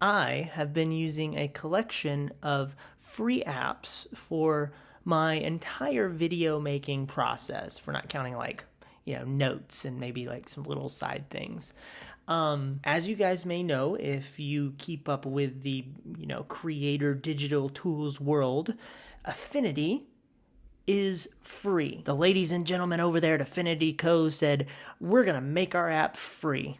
I have been using a collection of free apps for my entire video making process, for not counting notes and maybe like some little side things. As you guys may know, if you keep up with the, creator digital tools world, Affinity is free. The ladies and gentlemen over there at Affinity Co. said, we're going to make our app free.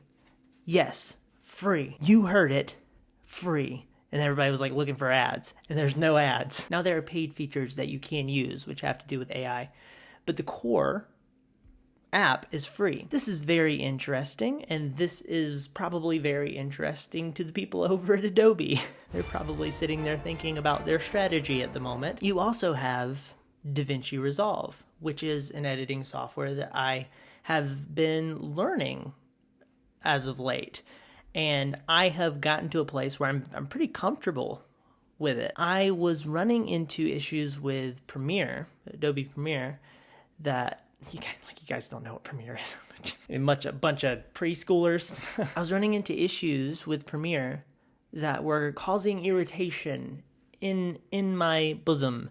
Yes, free. You heard it. Free. And everybody was like looking for ads, and there's no ads. Now there are paid features that you can use, which have to do with AI, but the core app is free. This is very interesting, and this is probably very interesting to the people over at Adobe. They're probably sitting there thinking about their strategy at the moment. You also have DaVinci Resolve, which is an editing software that I have been learning as of late. And I have gotten to a place where I'm pretty comfortable with it. I was running into issues with Premiere, Adobe Premiere, that you guys don't know what Premiere is. A bunch of preschoolers. I was running into issues with Premiere that were causing irritation in my bosom,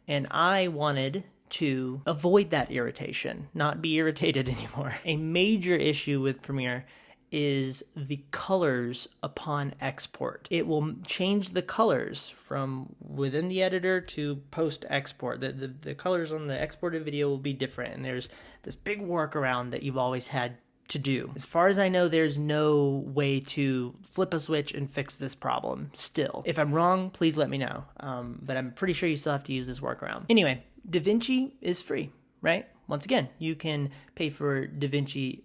and I wanted to avoid that irritation, not be irritated anymore. A major issue with Premiere is the colors upon export. It will change the colors from within the editor to post-export. The colors on the exported video will be different, and there's this big workaround that you've always had to do. As far as I know, there's no way to flip a switch and fix this problem still. If I'm wrong, please let me know. But I'm pretty sure you still have to use this workaround. Anyway, DaVinci is free, right? Once again, you can pay for DaVinci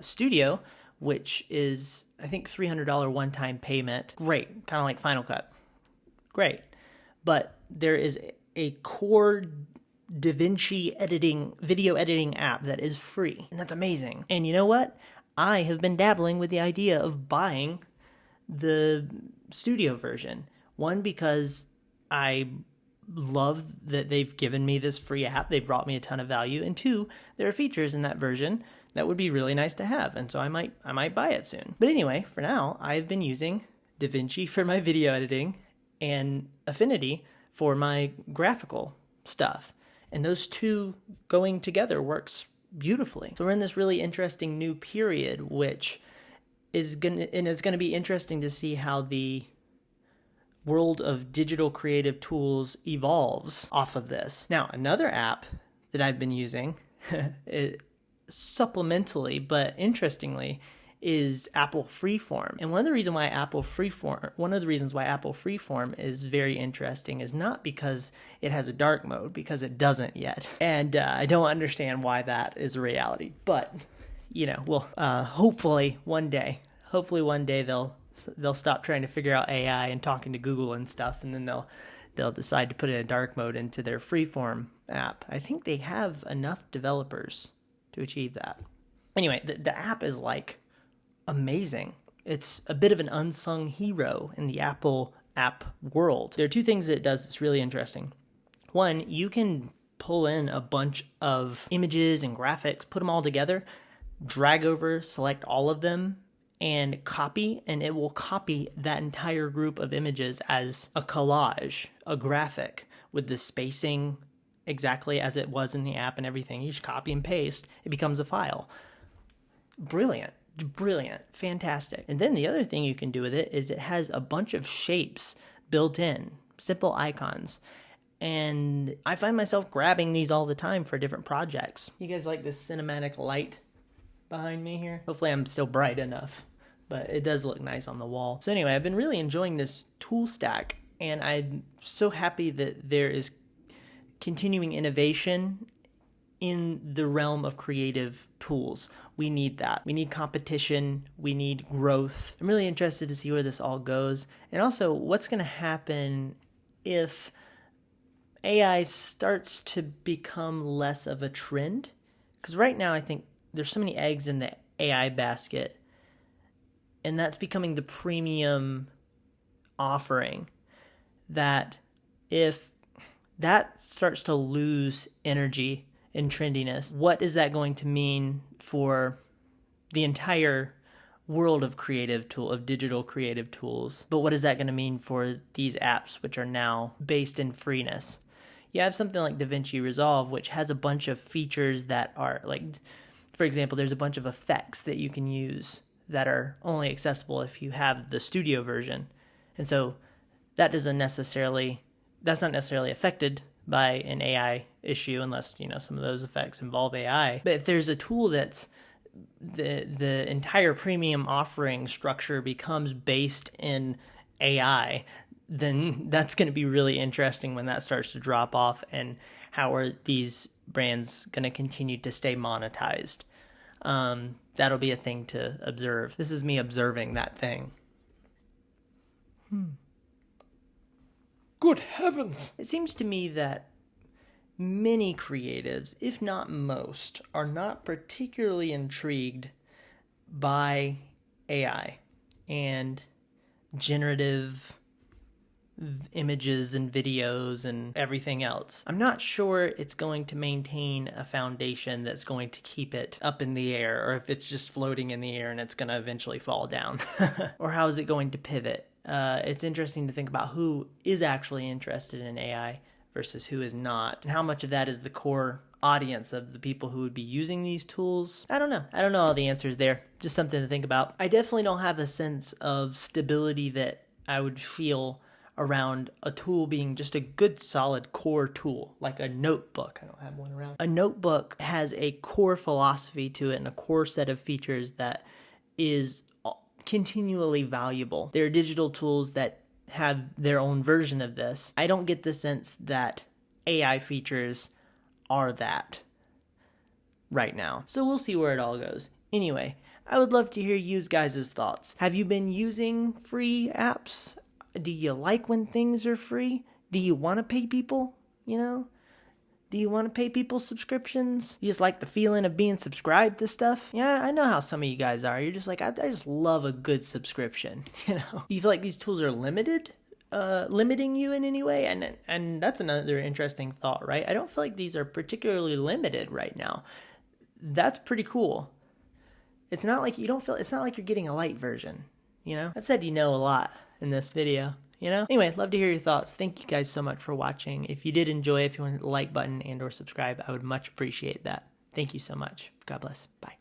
Studio, which is, I think, $300 one-time payment. Great, kind of like Final Cut. Great. But there is a core DaVinci video editing app that is free, and that's amazing. And you know what? I have been dabbling with the idea of buying the studio version. One, because I love that they've given me this free app. They've brought me a ton of value. And two, there are features in that version that would be really nice to have, and so I might buy it soon. But anyway, for now, I've been using DaVinci for my video editing and Affinity for my graphical stuff. And those two going together works beautifully. So we're in this really interesting new period, which is going to be interesting to see how the world of digital creative tools evolves off of this. Now, another app that I've been using supplementally, but interestingly, is Apple Freeform. And one of the reasons why Apple Freeform is very interesting is not because it has a dark mode, because it doesn't yet. And I don't understand why that is a reality. But, hopefully one day they'll stop trying to figure out AI and talking to Google and stuff, and then they'll decide to put in a dark mode into their Freeform app. I think they have enough developers to achieve that. Anyway, the app is like amazing. It's a bit of an unsung hero in the Apple app world. There are two things that it does that's really interesting. One, you can pull in a bunch of images and graphics, put them all together, drag over, select all of them, and copy, and it will copy that entire group of images as a collage, a graphic, with the spacing exactly as it was in the app and everything. You just copy and paste, it becomes a file. Brilliant, fantastic. And then the other thing you can do with it is it has a bunch of shapes built in, simple icons. And I find myself grabbing these all the time for different projects. You guys like this cinematic light behind me here? Hopefully I'm still bright enough, but it does look nice on the wall. So anyway, I've been really enjoying this tool stack, and I'm so happy that there is continuing innovation in the realm of creative tools. We need that. We need competition. We need growth. I'm really interested to see where this all goes, and also what's going to happen if AI starts to become less of a trend. Because right now I think there's so many eggs in the AI basket, and that's becoming the premium offering, that if that starts to lose energy and trendiness, what is that going to mean for the entire world of digital creative tools. But what is that going to mean for these apps, which are now based in freeness? You have something like DaVinci Resolve, which has a bunch of features that are like, for example, there's a bunch of effects that you can use that are only accessible if you have the studio version. And so that's not necessarily affected by an AI issue unless, some of those effects involve AI. But if there's a tool that's the entire premium offering structure becomes based in AI, then that's going to be really interesting when that starts to drop off, and how are these brands going to continue to stay monetized. That'll be a thing to observe. This is me observing that thing. Good heavens! It seems to me that many creatives, if not most, are not particularly intrigued by AI and generative images and videos and everything else. I'm not sure it's going to maintain a foundation that's going to keep it up in the air, or if it's just floating in the air and it's going to eventually fall down. Or how is it going to pivot? It's interesting to think about who is actually interested in AI versus who is not, and how much of that is the core audience of the people who would be using these tools. I don't know all the answers there. Just something to think about. I definitely don't have a sense of stability that I would feel around a tool being just a good solid core tool, like a notebook. I don't have one around. A notebook has a core philosophy to it and a core set of features that is continually valuable. There are digital tools that have their own version of this. I don't get the sense that AI features are that right now. So we'll see where it all goes. Anyway, I would love to hear you guys' thoughts. Have you been using free apps? Do you like when things are free? Do you want to pay people? Do you want to pay people subscriptions? You just like the feeling of being subscribed to stuff? Yeah, I know how some of you guys are. You're just like, I just love a good subscription. Do you feel like these tools are limiting you in any way? And that's another interesting thought, right? I don't feel like these are particularly limited right now. That's pretty cool. It's not like you're getting a light version, I've said a lot in this video. Anyway, love to hear your thoughts. Thank you guys so much for watching. If you did enjoy, if you want to hit the like button and or subscribe, I would much appreciate that. Thank you so much. God bless. Bye.